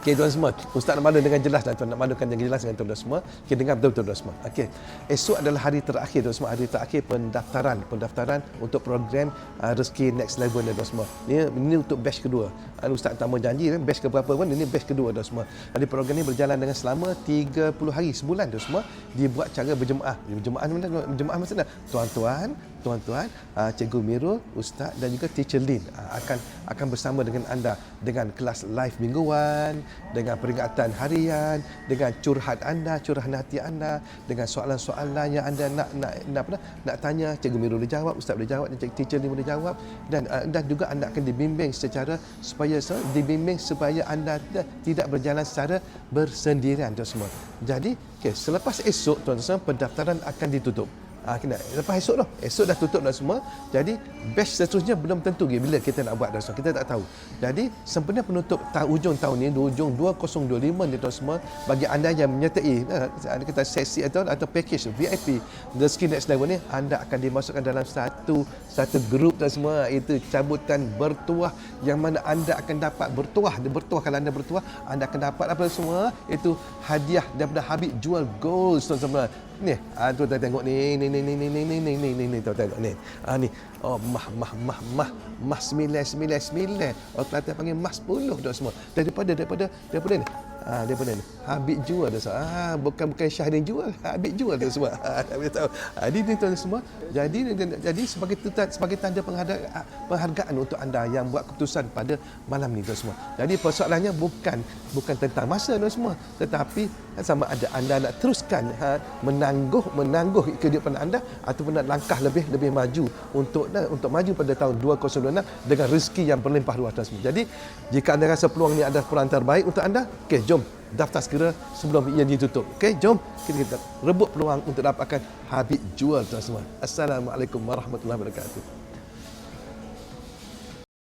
Okey tuan semua, Ustaz nak malu dengan jelas dan tuan nak malukan dengan jelas dengan tuan semua. Okey, dengar betul-betul tuan semua. Okey. Esok adalah hari terakhir tuan semua, hari terakhir pendaftaran untuk program Rezeki Next Level ni tuan semua. Ini untuk batch kedua. Ustaz tak mau janji kan batch ke berapa pun, ini batch kedua tuan semua. Jadi program ni berjalan dengan selama 30 hari sebulan tuan semua, dibuat cara berjemaah. Berjemaah maksudnya tuan-tuan, Cikgu Mirul, Ustaz dan juga Teacher Lin akan bersama dengan anda dengan kelas live mingguan, dengan peringatan harian, dengan curhat anda, curahan hati anda, dengan soalan-soalan yang anda nak tanya, Cikgu Mirul boleh jawab, Ustaz boleh jawab, dan Teacher Lin boleh jawab, dan juga anda akan dibimbing supaya anda tidak berjalan secara bersendirian tuan semua. Jadi, selepas esok tuan semua pendaftaran akan ditutup. Lepas esok dah tutup dah semua. Jadi batch seterusnya belum tentu bila kita nak buat dah semua. Kita tak tahu. Jadi sempena penutup hujung tahun ni, hujung 2025 ni tuan semua, bagi anda yang menyertai ada kata sesi atau package VIP Rezeki Next Level ni, anda akan dimasukkan dalam satu grup tuan semua, itu cabutan bertuah yang mana anda akan dapat bertuah kalau anda bertuah, anda akan dapat apa semua? Itu hadiah daripada Habib Jual Gold tuan semua. Ni, tuan tengok ni tuan tengok ni. Ni. Oh, mah 999. Orang Kelantan panggil mah 10 tuan semua. Daripada ni. Daripada ni. Habib Jual dah semua. Bukan Syahrin Jual, Habib Jual dah semua. Tak boleh tahu. Ini tuan semua. Jadi sebagai tanda penghargaan untuk anda yang buat keputusan pada malam ni tuan semua. Jadi persoalannya bukan tentang masa tuan semua, tetapi sama ada anda nak teruskan menangguh kehidupan anda ataupun nak langkah lebih maju untuk maju pada tahun 2026 dengan rezeki yang berlimpah ruah tuan semua. Jadi jika anda rasa peluang ni adalah peluang terbaik untuk anda, jom daftar segera sebelum ia ditutup. Jom kita rebut peluang untuk dapatkan Habib Jual tuan semua. Assalamualaikum warahmatullahi wabarakatuh.